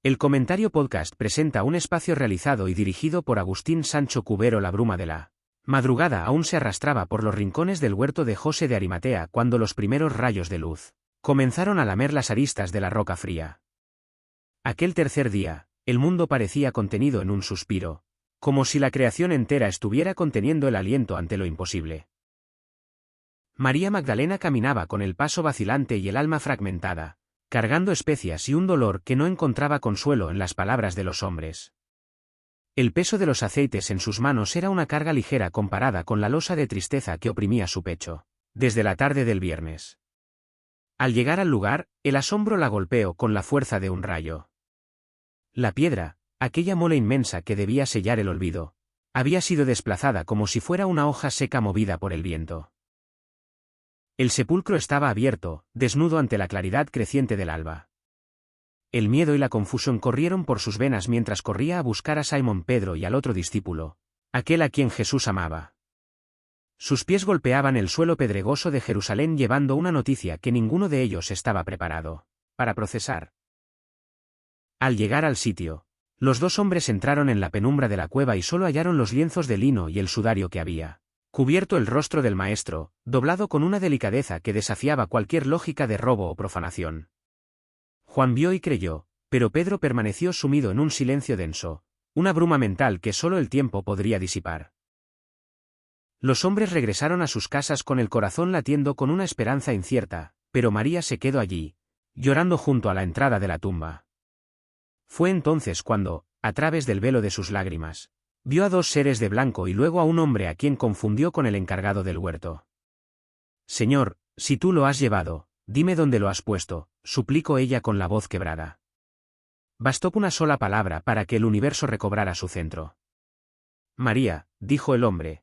El Comentario Podcast presenta un espacio realizado y dirigido por Agustín Sancho Cubero. La bruma de la madrugada aún se arrastraba por los rincones del huerto de José de Arimatea cuando los primeros rayos de luz comenzaron a lamer las aristas de la roca fría. Aquel tercer día, el mundo parecía contenido en un suspiro, como si la creación entera estuviera conteniendo el aliento ante lo imposible. María Magdalena caminaba con el paso vacilante y el alma fragmentada, cargando especias y un dolor que no encontraba consuelo en las palabras de los hombres. El peso de los aceites en sus manos era una carga ligera comparada con la losa de tristeza que oprimía su pecho, desde la tarde del viernes. Al llegar al lugar, el asombro la golpeó con la fuerza de un rayo. La piedra, aquella mole inmensa que debía sellar el olvido, había sido desplazada como si fuera una hoja seca movida por el viento. El sepulcro estaba abierto, desnudo ante la claridad creciente del alba. El miedo y la confusión corrieron por sus venas mientras corría a buscar a Simón Pedro y al otro discípulo, aquel a quien Jesús amaba. Sus pies golpeaban el suelo pedregoso de Jerusalén llevando una noticia que ninguno de ellos estaba preparado para procesar. Al llegar al sitio, los dos hombres entraron en la penumbra de la cueva y solo hallaron los lienzos de lino y el sudario que había cubierto el rostro del maestro, doblado con una delicadeza que desafiaba cualquier lógica de robo o profanación. Juan vio y creyó, pero Pedro permaneció sumido en un silencio denso, una bruma mental que solo el tiempo podría disipar. Los hombres regresaron a sus casas con el corazón latiendo con una esperanza incierta, pero María se quedó allí, llorando junto a la entrada de la tumba. Fue entonces cuando, a través del velo de sus lágrimas, vio a dos seres de blanco y luego a un hombre a quien confundió con el encargado del huerto. «Señor, si tú lo has llevado, dime dónde lo has puesto», suplicó ella con la voz quebrada. Bastó una sola palabra para que el universo recobrara su centro. «María», dijo el hombre.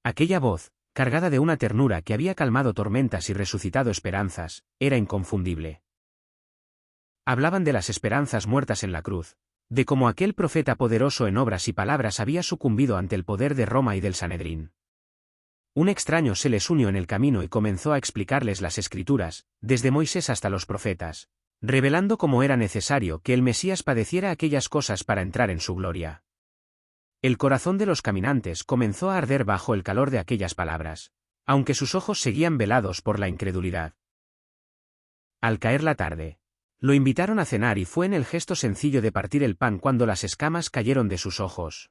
Aquella voz, cargada de una ternura que había calmado tormentas y resucitado esperanzas, era inconfundible. Hablaban de las esperanzas muertas en la cruz, de cómo aquel profeta poderoso en obras y palabras había sucumbido ante el poder de Roma y del Sanedrín. Un extraño se les unió en el camino y comenzó a explicarles las Escrituras, desde Moisés hasta los profetas, revelando cómo era necesario que el Mesías padeciera aquellas cosas para entrar en su gloria. El corazón de los caminantes comenzó a arder bajo el calor de aquellas palabras, aunque sus ojos seguían velados por la incredulidad. Al caer la tarde, lo invitaron a cenar y fue en el gesto sencillo de partir el pan cuando las escamas cayeron de sus ojos.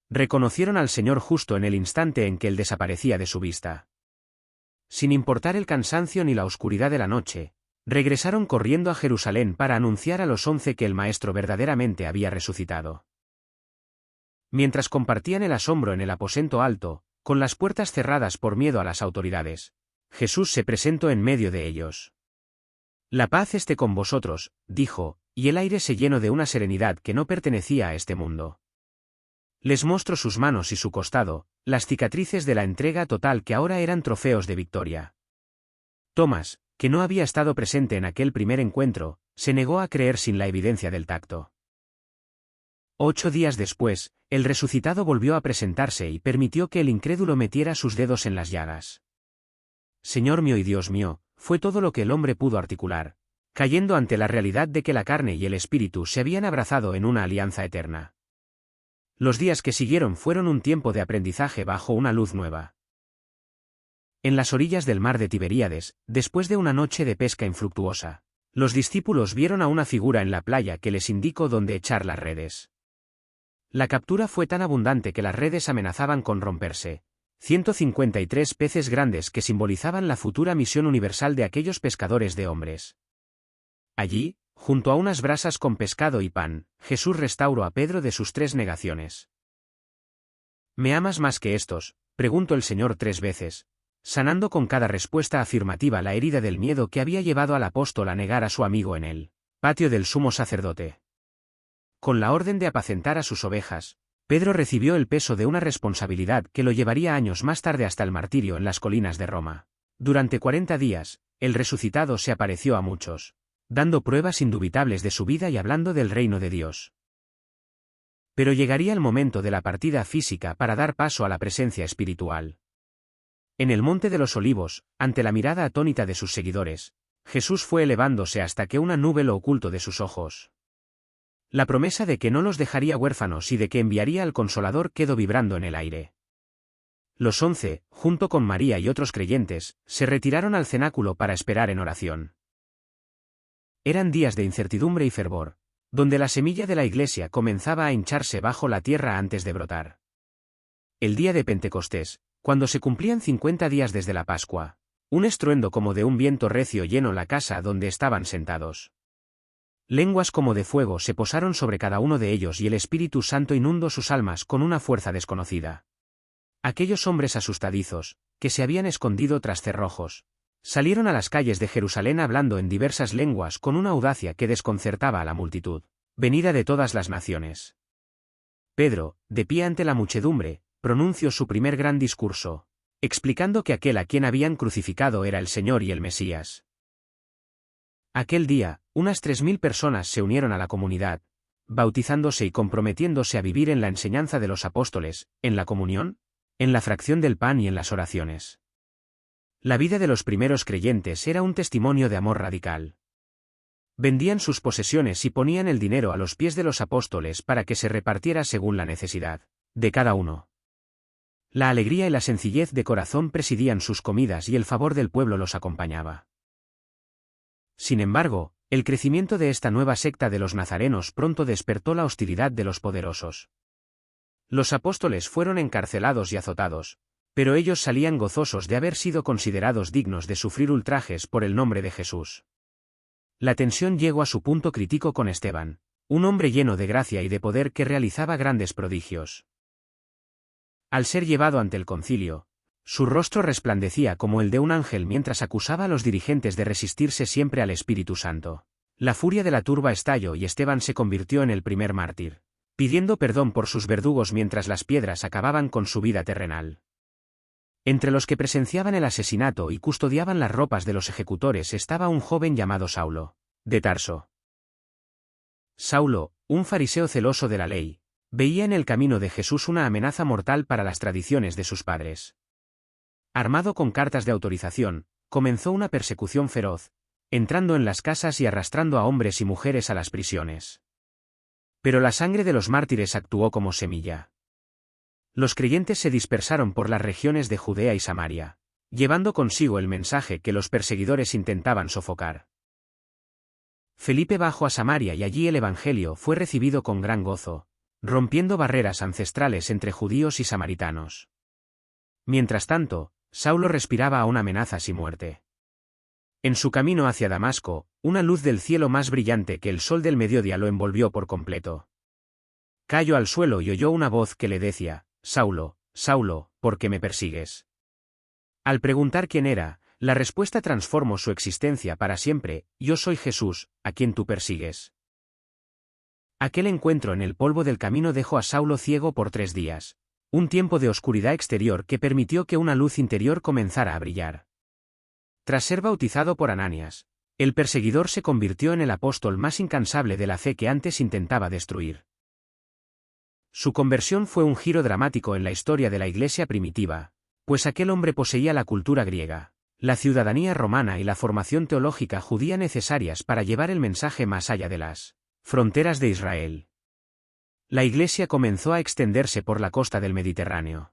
Reconocieron al Señor justo en el instante en que él desaparecía de su vista. Sin importar el cansancio ni la oscuridad de la noche, regresaron corriendo a Jerusalén para anunciar a los 11 que el Maestro verdaderamente había resucitado. Mientras compartían el asombro en el aposento alto, con las puertas cerradas por miedo a las autoridades, Jesús se presentó en medio de ellos. «La paz esté con vosotros», dijo, y el aire se llenó de una serenidad que no pertenecía a este mundo. Les mostró sus manos y su costado, las cicatrices de la entrega total que ahora eran trofeos de victoria. Tomás, que no había estado presente en aquel primer encuentro, se negó a creer sin la evidencia del tacto. 8 días después, el resucitado volvió a presentarse y permitió que el incrédulo metiera sus dedos en las llagas. «Señor mío y Dios mío», fue todo lo que el hombre pudo articular, cayendo ante la realidad de que la carne y el espíritu se habían abrazado en una alianza eterna. Los días que siguieron fueron un tiempo de aprendizaje bajo una luz nueva. En las orillas del mar de Tiberíades, después de una noche de pesca infructuosa, los discípulos vieron a una figura en la playa que les indicó dónde echar las redes. La captura fue tan abundante que las redes amenazaban con romperse. 153 peces grandes que simbolizaban la futura misión universal de aquellos pescadores de hombres. Allí, junto a unas brasas con pescado y pan, Jesús restauró a Pedro de sus 3 negaciones. «¿Me amas más que estos?», preguntó el Señor 3 veces, sanando con cada respuesta afirmativa la herida del miedo que había llevado al apóstol a negar a su amigo en el patio del sumo sacerdote. Con la orden de apacentar a sus ovejas, Pedro recibió el peso de una responsabilidad que lo llevaría años más tarde hasta el martirio en las colinas de Roma. Durante 40 días, el resucitado se apareció a muchos, dando pruebas indubitables de su vida y hablando del reino de Dios. Pero llegaría el momento de la partida física para dar paso a la presencia espiritual. En el Monte de los Olivos, ante la mirada atónita de sus seguidores, Jesús fue elevándose hasta que una nube lo ocultó de sus ojos. La promesa de que no los dejaría huérfanos y de que enviaría al Consolador quedó vibrando en el aire. Los 11, junto con María y otros creyentes, se retiraron al cenáculo para esperar en oración. Eran días de incertidumbre y fervor, donde la semilla de la Iglesia comenzaba a hincharse bajo la tierra antes de brotar. El día de Pentecostés, cuando se cumplían 50 días desde la Pascua, un estruendo como de un viento recio llenó la casa donde estaban sentados. Lenguas como de fuego se posaron sobre cada uno de ellos y el Espíritu Santo inundó sus almas con una fuerza desconocida. Aquellos hombres asustadizos, que se habían escondido tras cerrojos, salieron a las calles de Jerusalén hablando en diversas lenguas con una audacia que desconcertaba a la multitud, venida de todas las naciones. Pedro, de pie ante la muchedumbre, pronunció su primer gran discurso, explicando que aquel a quien habían crucificado era el Señor y el Mesías. Aquel día, unas 3000 personas se unieron a la comunidad, bautizándose y comprometiéndose a vivir en la enseñanza de los apóstoles, en la comunión, en la fracción del pan y en las oraciones. La vida de los primeros creyentes era un testimonio de amor radical. Vendían sus posesiones y ponían el dinero a los pies de los apóstoles para que se repartiera según la necesidad de cada uno. La alegría y la sencillez de corazón presidían sus comidas y el favor del pueblo los acompañaba. Sin embargo, el crecimiento de esta nueva secta de los nazarenos pronto despertó la hostilidad de los poderosos. Los apóstoles fueron encarcelados y azotados, pero ellos salían gozosos de haber sido considerados dignos de sufrir ultrajes por el nombre de Jesús. La tensión llegó a su punto crítico con Esteban, un hombre lleno de gracia y de poder que realizaba grandes prodigios. Al ser llevado ante el concilio, su rostro resplandecía como el de un ángel mientras acusaba a los dirigentes de resistirse siempre al Espíritu Santo. La furia de la turba estalló y Esteban se convirtió en el primer mártir, pidiendo perdón por sus verdugos mientras las piedras acababan con su vida terrenal. Entre los que presenciaban el asesinato y custodiaban las ropas de los ejecutores estaba un joven llamado Saulo, de Tarso. Saulo, un fariseo celoso de la ley, veía en el camino de Jesús una amenaza mortal para las tradiciones de sus padres. Armado con cartas de autorización, comenzó una persecución feroz, entrando en las casas y arrastrando a hombres y mujeres a las prisiones. Pero la sangre de los mártires actuó como semilla. Los creyentes se dispersaron por las regiones de Judea y Samaria, llevando consigo el mensaje que los perseguidores intentaban sofocar. Felipe bajó a Samaria y allí el Evangelio fue recibido con gran gozo, rompiendo barreras ancestrales entre judíos y samaritanos. Mientras tanto, Saulo respiraba aún amenazas y muerte. En su camino hacia Damasco, una luz del cielo más brillante que el sol del mediodía lo envolvió por completo. Cayó al suelo y oyó una voz que le decía: «Saulo, Saulo, ¿por qué me persigues?». Al preguntar quién era, la respuesta transformó su existencia para siempre: «Yo soy Jesús, a quien tú persigues». Aquel encuentro en el polvo del camino dejó a Saulo ciego por 3 días, un tiempo de oscuridad exterior que permitió que una luz interior comenzara a brillar. Tras ser bautizado por Ananías, el perseguidor se convirtió en el apóstol más incansable de la fe que antes intentaba destruir. Su conversión fue un giro dramático en la historia de la Iglesia primitiva, pues aquel hombre poseía la cultura griega, la ciudadanía romana y la formación teológica judía necesarias para llevar el mensaje más allá de las fronteras de Israel. La Iglesia comenzó a extenderse por la costa del Mediterráneo.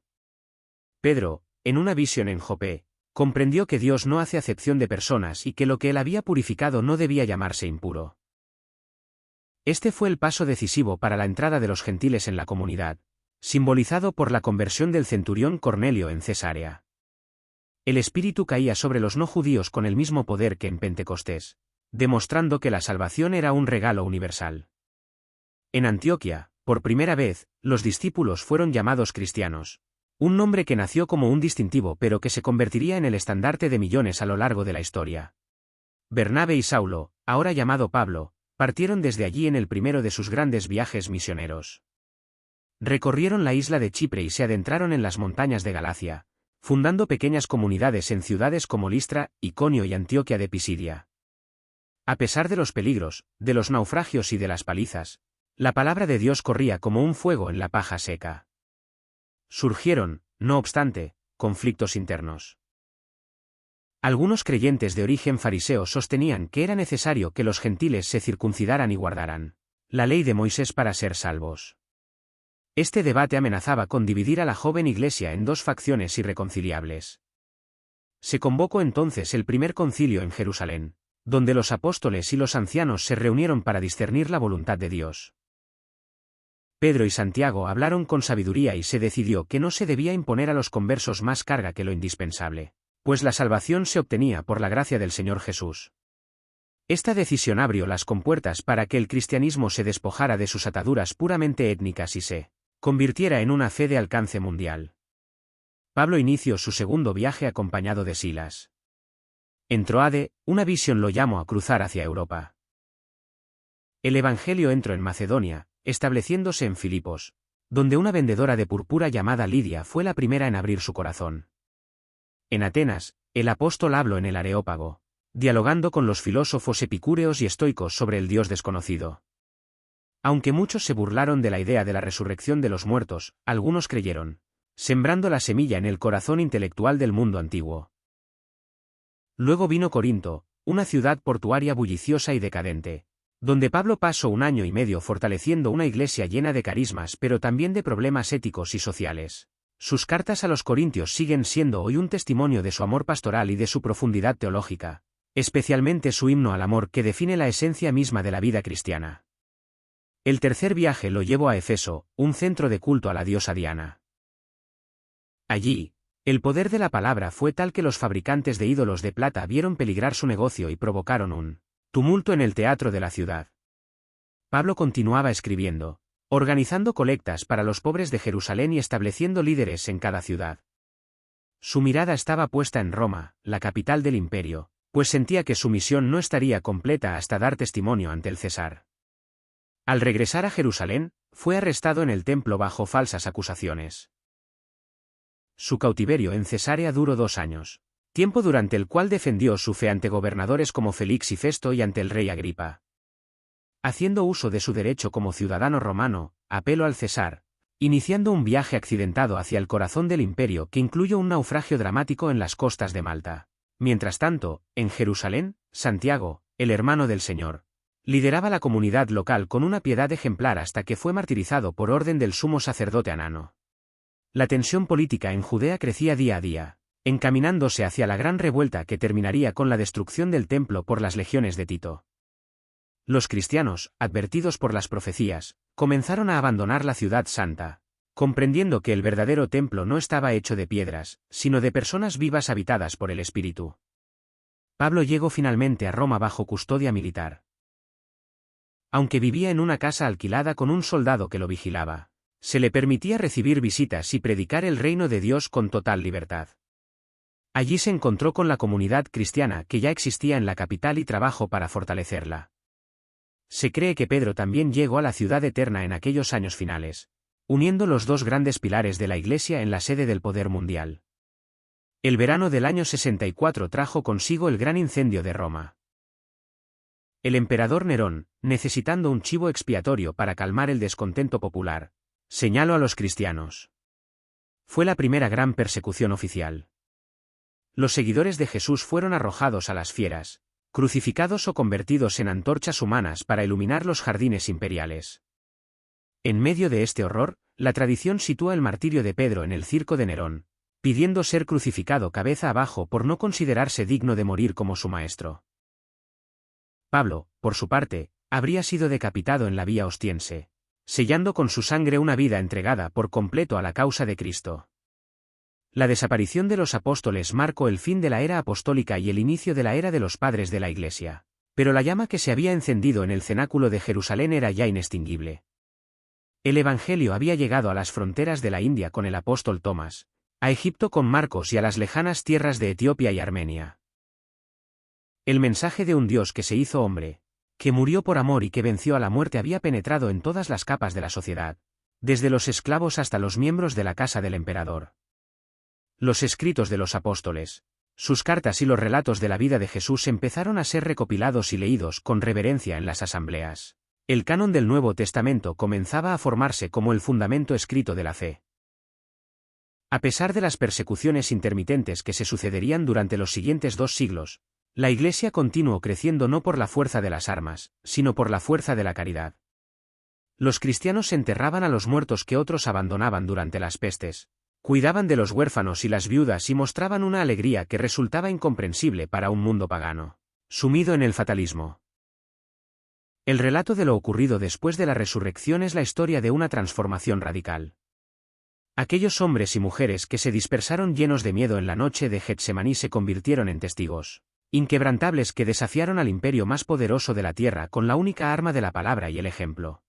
Pedro, en una visión en Jope, comprendió que Dios no hace acepción de personas y que lo que él había purificado no debía llamarse impuro. Este fue el paso decisivo para la entrada de los gentiles en la comunidad, simbolizado por la conversión del centurión Cornelio en Cesarea. El Espíritu caía sobre los no judíos con el mismo poder que en Pentecostés, demostrando que la salvación era un regalo universal. En Antioquía, por primera vez, los discípulos fueron llamados cristianos, un nombre que nació como un distintivo pero que se convertiría en el estandarte de millones a lo largo de la historia. Bernabé y Saulo, ahora llamado Pablo, partieron desde allí en el primero de sus grandes viajes misioneros. Recorrieron la isla de Chipre y se adentraron en las montañas de Galacia, fundando pequeñas comunidades en ciudades como Listra, Iconio y Antioquía de Pisidia. A pesar de los peligros, de los naufragios y de las palizas, la palabra de Dios corría como un fuego en la paja seca. Surgieron, no obstante, conflictos internos. Algunos creyentes de origen fariseo sostenían que era necesario que los gentiles se circuncidaran y guardaran la ley de Moisés para ser salvos. Este debate amenazaba con dividir a la joven iglesia en dos facciones irreconciliables. Se convocó entonces el primer concilio en Jerusalén, donde los apóstoles y los ancianos se reunieron para discernir la voluntad de Dios. Pedro y Santiago hablaron con sabiduría y se decidió que no se debía imponer a los conversos más carga que lo indispensable, pues la salvación se obtenía por la gracia del Señor Jesús. Esta decisión abrió las compuertas para que el cristianismo se despojara de sus ataduras puramente étnicas y se convirtiera en una fe de alcance mundial. Pablo inició su segundo viaje acompañado de Silas. En Troade, una visión lo llamó a cruzar hacia Europa. El Evangelio entró en Macedonia, estableciéndose en Filipos, donde una vendedora de púrpura llamada Lidia fue la primera en abrir su corazón. En Atenas, el apóstol habló en el Areópago, dialogando con los filósofos epicúreos y estoicos sobre el Dios desconocido. Aunque muchos se burlaron de la idea de la resurrección de los muertos, algunos creyeron, sembrando la semilla en el corazón intelectual del mundo antiguo. Luego vino Corinto, una ciudad portuaria bulliciosa y decadente, donde Pablo pasó 1 año y medio fortaleciendo una iglesia llena de carismas pero también de problemas éticos y sociales. Sus cartas a los corintios siguen siendo hoy un testimonio de su amor pastoral y de su profundidad teológica, especialmente su himno al amor que define la esencia misma de la vida cristiana. El tercer viaje lo llevó a Efeso, un centro de culto a la diosa Diana. Allí, el poder de la palabra fue tal que los fabricantes de ídolos de plata vieron peligrar su negocio y provocaron un tumulto en el teatro de la ciudad. Pablo continuaba escribiendo, organizando colectas para los pobres de Jerusalén y estableciendo líderes en cada ciudad. Su mirada estaba puesta en Roma, la capital del imperio, pues sentía que su misión no estaría completa hasta dar testimonio ante el César. Al regresar a Jerusalén, fue arrestado en el templo bajo falsas acusaciones. Su cautiverio en Cesarea duró 2 años, tiempo durante el cual defendió su fe ante gobernadores como Félix y Festo y ante el rey Agripa. Haciendo uso de su derecho como ciudadano romano, apeló al César, iniciando un viaje accidentado hacia el corazón del imperio que incluyó un naufragio dramático en las costas de Malta. Mientras tanto, en Jerusalén, Santiago, el hermano del Señor, lideraba la comunidad local con una piedad ejemplar hasta que fue martirizado por orden del sumo sacerdote Anano. La tensión política en Judea crecía día a día, encaminándose hacia la gran revuelta que terminaría con la destrucción del templo por las legiones de Tito. Los cristianos, advertidos por las profecías, comenzaron a abandonar la ciudad santa, comprendiendo que el verdadero templo no estaba hecho de piedras, sino de personas vivas habitadas por el Espíritu. Pablo llegó finalmente a Roma bajo custodia militar. Aunque vivía en una casa alquilada con un soldado que lo vigilaba, se le permitía recibir visitas y predicar el reino de Dios con total libertad. Allí se encontró con la comunidad cristiana que ya existía en la capital y trabajó para fortalecerla. Se cree que Pedro también llegó a la ciudad eterna en aquellos años finales, uniendo los dos grandes pilares de la Iglesia en la sede del poder mundial. El verano del año 64 trajo consigo el gran incendio de Roma. El emperador Nerón, necesitando un chivo expiatorio para calmar el descontento popular, señaló a los cristianos. Fue la primera gran persecución oficial. Los seguidores de Jesús fueron arrojados a las fieras, crucificados o convertidos en antorchas humanas para iluminar los jardines imperiales. En medio de este horror, la tradición sitúa el martirio de Pedro en el circo de Nerón, pidiendo ser crucificado cabeza abajo por no considerarse digno de morir como su maestro. Pablo, por su parte, habría sido decapitado en la vía Ostiense, sellando con su sangre una vida entregada por completo a la causa de Cristo. La desaparición de los apóstoles marcó el fin de la era apostólica y el inicio de la era de los padres de la Iglesia, pero la llama que se había encendido en el cenáculo de Jerusalén era ya inextinguible. El Evangelio había llegado a las fronteras de la India con el apóstol Tomás, a Egipto con Marcos y a las lejanas tierras de Etiopía y Armenia. El mensaje de un Dios que se hizo hombre, que murió por amor y que venció a la muerte había penetrado en todas las capas de la sociedad, desde los esclavos hasta los miembros de la casa del emperador. Los escritos de los apóstoles, sus cartas y los relatos de la vida de Jesús empezaron a ser recopilados y leídos con reverencia en las asambleas. El canon del Nuevo Testamento comenzaba a formarse como el fundamento escrito de la fe. A pesar de las persecuciones intermitentes que se sucederían durante los siguientes 2 siglos, la Iglesia continuó creciendo no por la fuerza de las armas, sino por la fuerza de la caridad. Los cristianos enterraban a los muertos que otros abandonaban durante las pestes, cuidaban de los huérfanos y las viudas y mostraban una alegría que resultaba incomprensible para un mundo pagano, sumido en el fatalismo. El relato de lo ocurrido después de la resurrección es la historia de una transformación radical. Aquellos hombres y mujeres que se dispersaron llenos de miedo en la noche de Getsemaní se convirtieron en testigos inquebrantables que desafiaron al imperio más poderoso de la tierra con la única arma de la palabra y el ejemplo.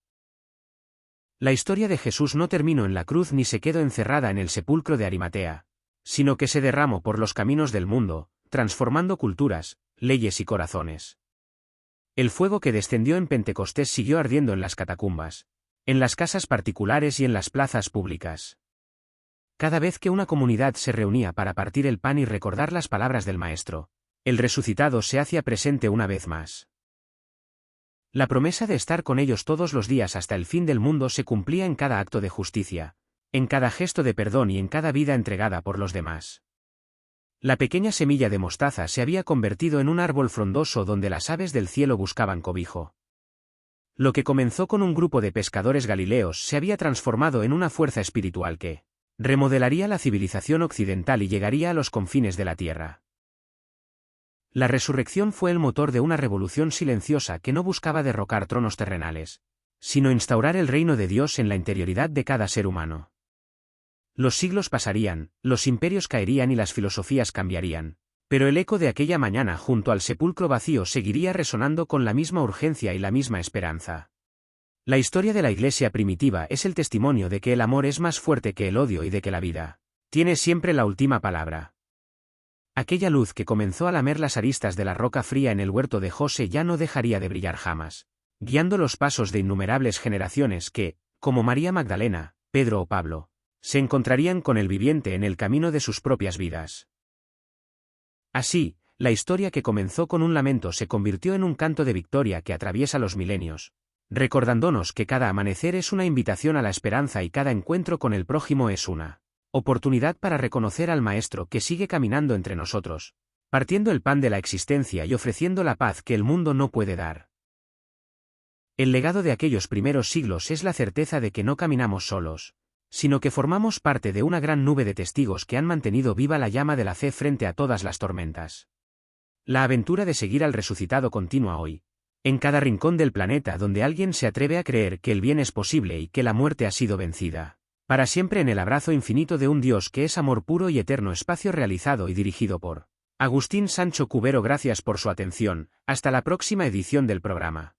La historia de Jesús no terminó en la cruz ni se quedó encerrada en el sepulcro de Arimatea, sino que se derramó por los caminos del mundo, transformando culturas, leyes y corazones. El fuego que descendió en Pentecostés siguió ardiendo en las catacumbas, en las casas particulares y en las plazas públicas. Cada vez que una comunidad se reunía para partir el pan y recordar las palabras del Maestro, el resucitado se hacía presente una vez más. La promesa de estar con ellos todos los días hasta el fin del mundo se cumplía en cada acto de justicia, en cada gesto de perdón y en cada vida entregada por los demás. La pequeña semilla de mostaza se había convertido en un árbol frondoso donde las aves del cielo buscaban cobijo. Lo que comenzó con un grupo de pescadores galileos se había transformado en una fuerza espiritual que remodelaría la civilización occidental y llegaría a los confines de la tierra. La resurrección fue el motor de una revolución silenciosa que no buscaba derrocar tronos terrenales, sino instaurar el reino de Dios en la interioridad de cada ser humano. Los siglos pasarían, los imperios caerían y las filosofías cambiarían, pero el eco de aquella mañana junto al sepulcro vacío seguiría resonando con la misma urgencia y la misma esperanza. La historia de la Iglesia primitiva es el testimonio de que el amor es más fuerte que el odio y de que la vida tiene siempre la última palabra. Aquella luz que comenzó a lamer las aristas de la roca fría en el huerto de José ya no dejaría de brillar jamás, guiando los pasos de innumerables generaciones que, como María Magdalena, Pedro o Pablo, se encontrarían con el viviente en el camino de sus propias vidas. Así, la historia que comenzó con un lamento se convirtió en un canto de victoria que atraviesa los milenios, recordándonos que cada amanecer es una invitación a la esperanza y cada encuentro con el prójimo es una oportunidad para reconocer al Maestro que sigue caminando entre nosotros, partiendo el pan de la existencia y ofreciendo la paz que el mundo no puede dar. El legado de aquellos primeros siglos es la certeza de que no caminamos solos, sino que formamos parte de una gran nube de testigos que han mantenido viva la llama de la fe frente a todas las tormentas. La aventura de seguir al resucitado continúa hoy, en cada rincón del planeta donde alguien se atreve a creer que el bien es posible y que la muerte ha sido vencida. Para siempre en el abrazo infinito de un Dios que es amor puro y eterno. Espacio realizado y dirigido por Agustín Sancho Cubero. Gracias por su atención, hasta la próxima edición del programa.